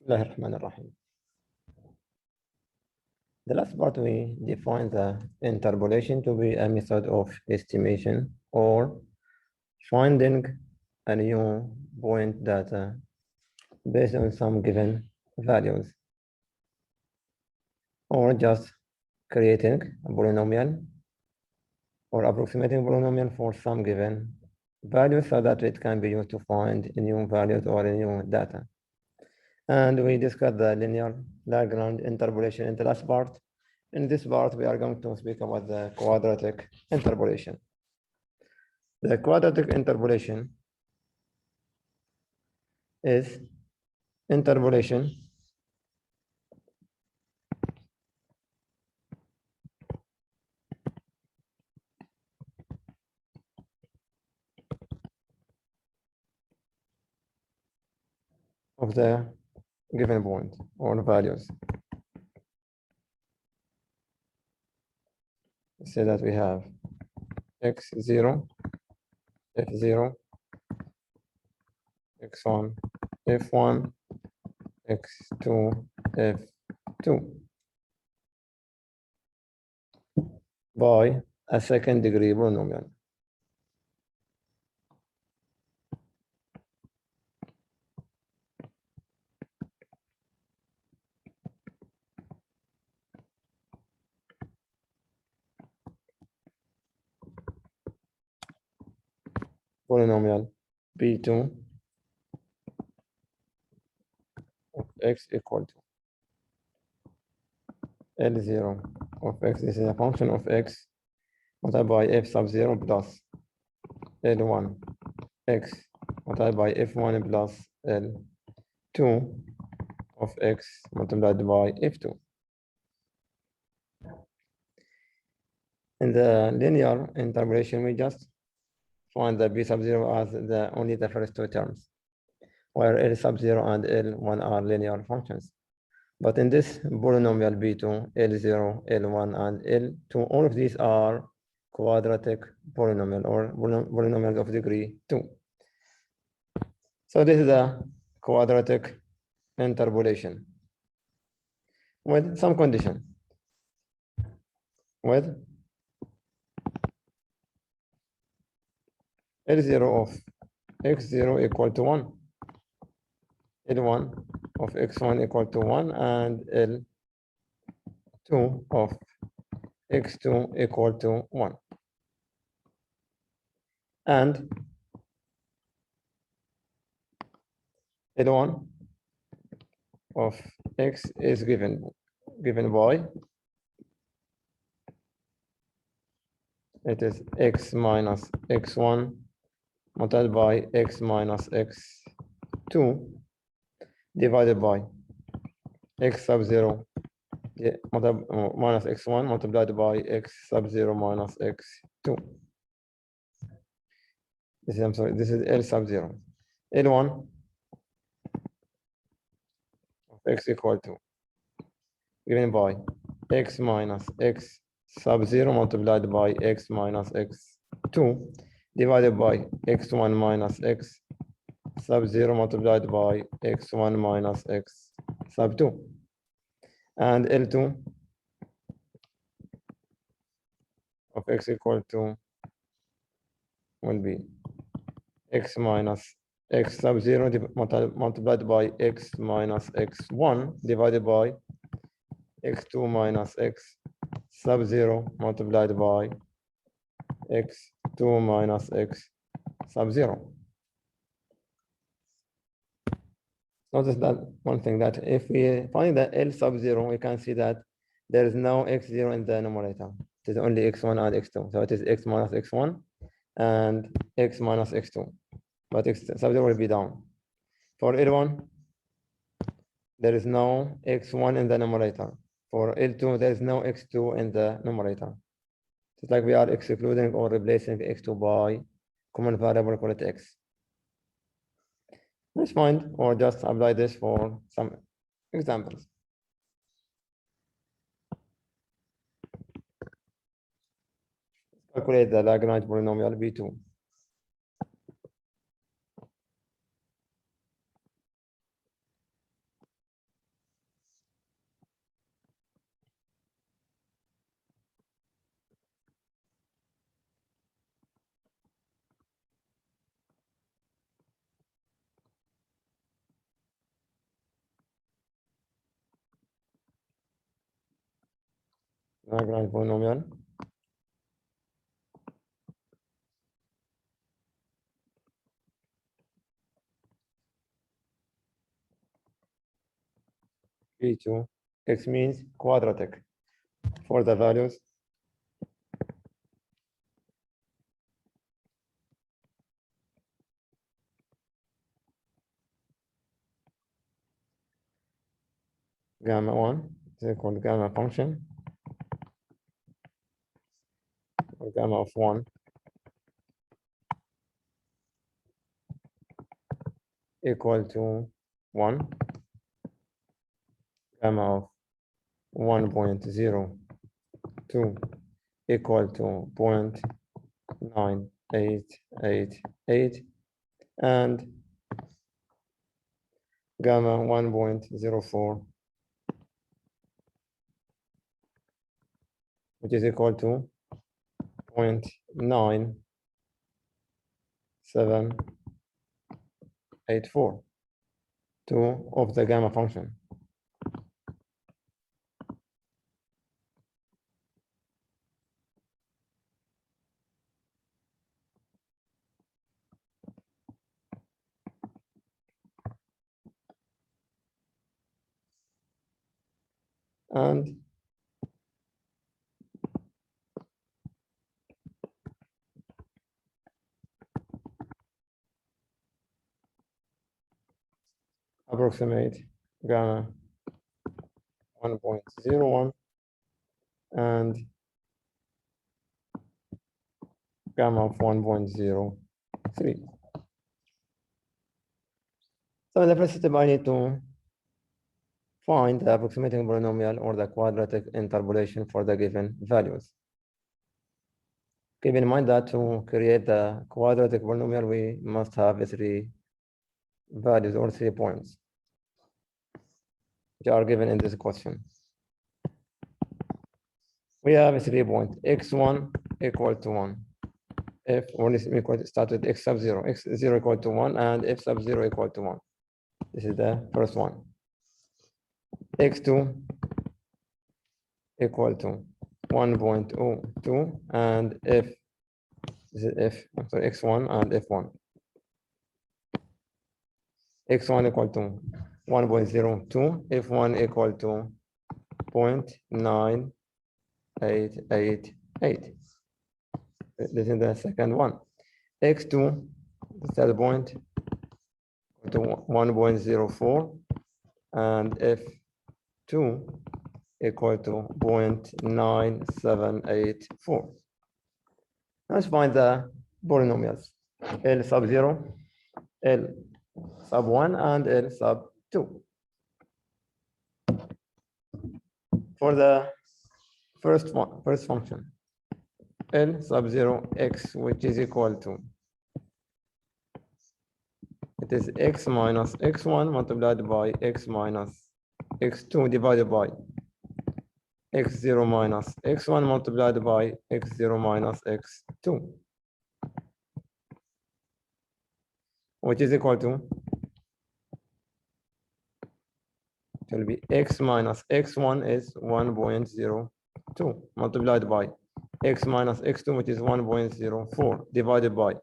الله الرحمن الرحيم. The last part we define the interpolation to be a method of estimation or finding a new point data based on some given values, or just creating a polynomial or approximating polynomial for some given value so that it can be used to find new values or new data. And we discussed the linear Lagrange interpolation in the last part. In this part, we are going to speak about the quadratic interpolation. The quadratic interpolation is interpolation of the given point or values. Say that we have x0, f0, x1, f1, x2, f2 by a second degree polynomial. Polynomial b2 of x equal to L0 of x. This is a function of x multiplied by f sub 0 plus L1 x multiplied by f1 plus L2 of x multiplied by f2. In the linear interpolation, we just find the b sub 0 as only the first two terms, where L sub 0 and L1 are linear functions. But in this polynomial b2, L0, L1, and L2, all of these are quadratic polynomial or polynomials of degree 2. So this is the quadratic interpolation with some condition. With L0 of x0 equal to 1, L1 of x1 equal to 1, and L2 of x2 equal to 1. And L1 of x is given by, it is x minus x1 multiplied by x minus x2 divided by x sub 0 minus x1 multiplied by x sub 0 minus x2. This is, I'm sorry, this is L sub 0. L1 of x equal to, given by x minus x sub 0 multiplied by x minus x2 divided by x1 minus x sub 0 multiplied by x1 minus x sub 2. And L2 of x equal to will be x minus x sub 0 multiplied by x minus x1 divided by x2 minus x sub 0 multiplied by x2 minus x sub 0. Notice that one thing, that if we find the L sub 0, we can see that there is no x0 in the numerator. It is only x1 and x2. So it is x minus x1 and x minus x2. But x sub 0 will be down. For L1, there is no x1 in the numerator. For L2, there is no x2 in the numerator. It's like we are excluding or replacing x2 by common variable, call it x. Let's find or just apply this for some examples. Calculate the Lagrange polynomial b2. Lagrange polynomial P2 x means quadratic for the values gamma 1 is equal to gamma function or gamma of 1 equal to 1, gamma of 1.02 equal to 0.9888 and gamma 1.04 which is equal to 0.9784, 2 of the gamma function. And approximate gamma 1.01 and gamma of 1.03. So in the first step, I need to find the approximating polynomial or the quadratic interpolation for the given values. Keep in mind that to create the quadratic polynomial, we must have 3 values or 3 points, which are given in this question. We have 3 points, x1 equal to 1. If one is equal to start with x sub 0, x0 equal to 1, and f sub 0 equal to 1. This is the first one. x2 equal to 1.02 and f, this is f, sorry, x1 and f1. x1 equal to 1.02, f1 equal to 0.9888. This is the second one. x2, the third point, to 1.04, and f2 equal to 0.9784. Let's find the polynomials, L sub 0, L sub 1, and L sub 2. For the first function, L sub 0 x, which is equal to, it is x minus x1 multiplied by x minus x2 divided by x0 minus x1 multiplied by x0 minus x2, which is equal to, it will be x minus x1 is 1.02 multiplied by x minus x2, which is 1.04 divided by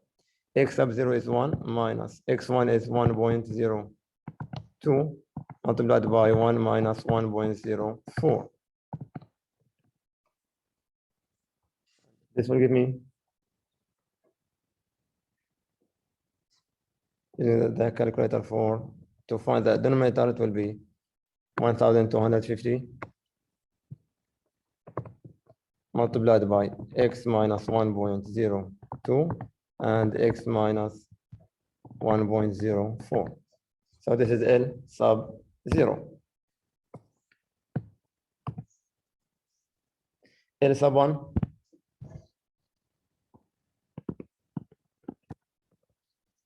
x sub 0 is 1 minus x1 is 1.02 multiplied by 1 minus 1.04. This will give me, using the calculator to find the denominator, it will be 1250 multiplied by x minus 1.02 and x minus 1.04. So this is L sub 0. L sub 1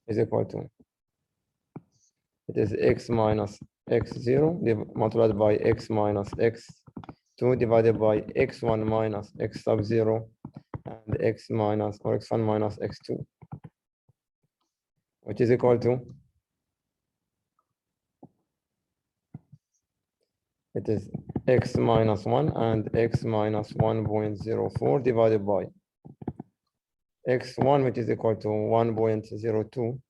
is equal to, it is x minus x0 multiplied by x minus x2 divided by x1 minus x sub 0 and x minus or x1 minus x2, which is equal to, it is x minus 1 and x minus 1.04 divided by x1, which is equal to 1.02,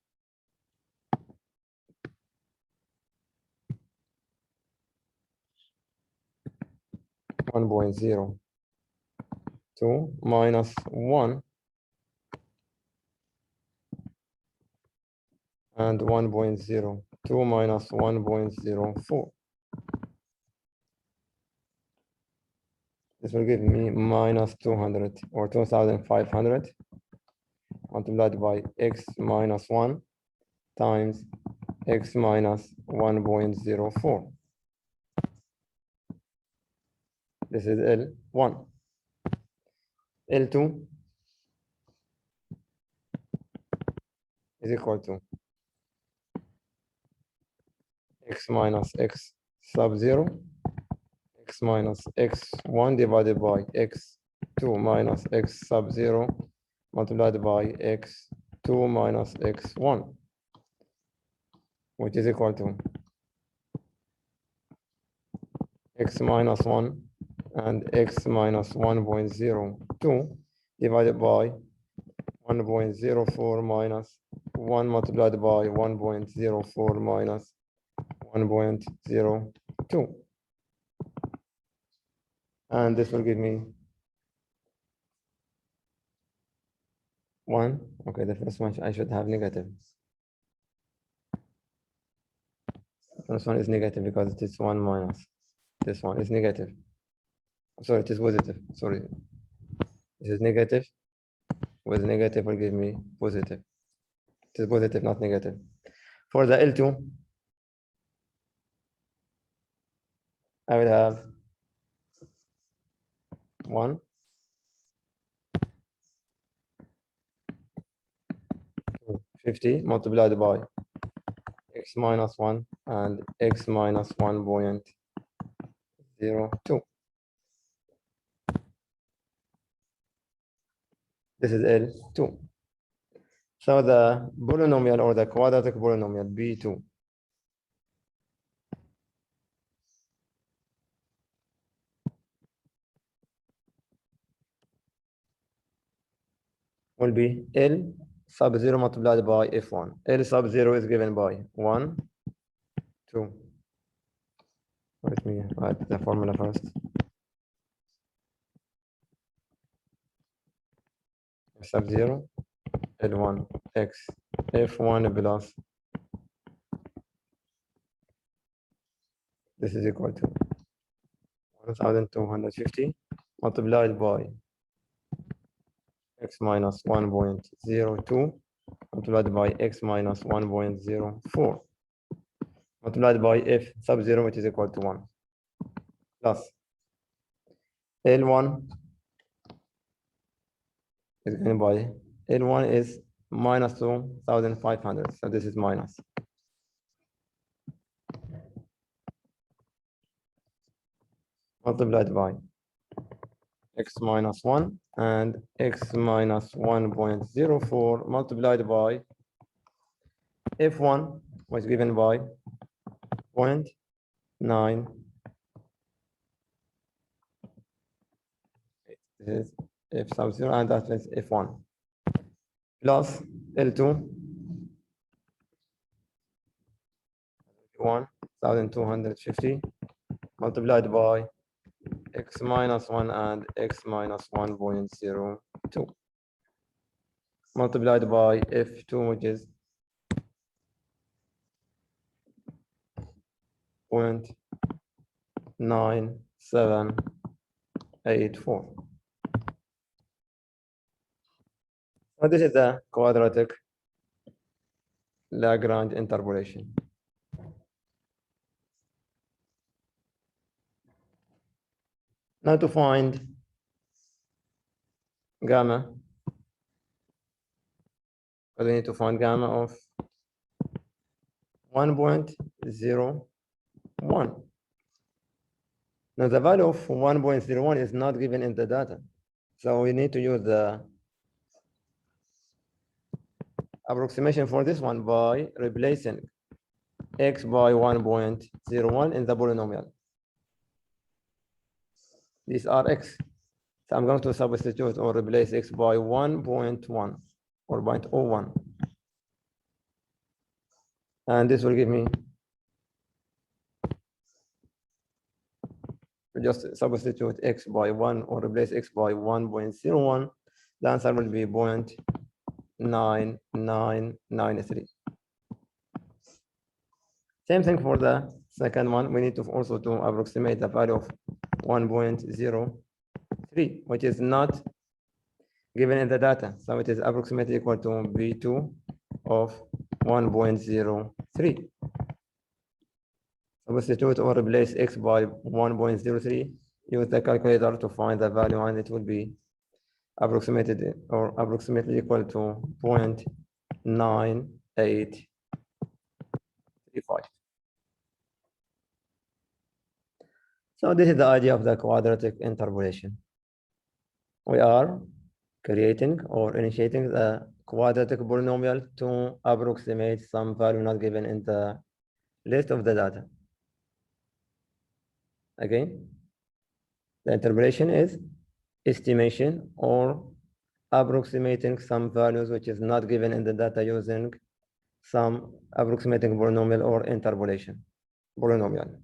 minus 1 and 1.02 minus 1.04. This will give me minus 200 or 2,500 multiplied by x minus 1 times x minus 1.04. This is L1. L2 is equal to x minus x sub 0, x minus x1 divided by x2 minus x sub 0 multiplied by x2 minus x1, which is equal to x minus 1 and x minus 1.02 divided by 1.04 minus 1 multiplied by 1.04 minus 1.02. And this will give me 1. Okay, the first one I should have negative. This one is negative because it is 1 minus. This one is negative. Sorry, it is positive. Sorry. This is negative. With negative will give me positive. It is positive, not negative. For the L2, I will have 1, 50 multiplied by x minus 1 and x minus 1.02. This is L2. So the polynomial or the quadratic polynomial B2 will be L sub 0 multiplied by F1. L sub 0 is given by 1, 2. Let me write the formula first. F sub 0, L1 x F1 plus this is equal to 1,250 multiplied by x minus 1.02 multiplied by x minus 1.04 multiplied by f sub 0, which is equal to 1, plus L1 is given by L1 is minus 2,500, so this is minus. Multiplied by x minus 1 and x minus 1.04 multiplied by F1 was given by 0.9. This is F sub 0 and that is F1 plus L2 1,250 multiplied by x minus 1 and x minus 1.02 multiplied by F2, which is 0.9784. So this is the quadratic Lagrange interpolation. Now to find gamma, we need to find gamma of 1.01. Now the value of 1.01 is not given in the data, so we need to use the approximation for this one by replacing x by 1.01 in the polynomial. These are x. So I'm going to substitute or replace x by 1.1 or 0.01. And this will give me, just substitute x by 1 or replace x by 1.01. The answer will be 0.9993. Same thing for the second one. We need to also to approximate the value of 1.03, which is not given in the data. So it is approximately equal to V2 of 1.03. Substitute or replace x by 1.03. Use the calculator to find the value, and it will be approximated or approximately equal to 0.9835. So this is the idea of the quadratic interpolation. We are creating or initiating the quadratic polynomial to approximate some value not given in the list of the data. Again, the interpolation is estimation or approximating some values which is not given in the data using some approximating polynomial or interpolation polynomial.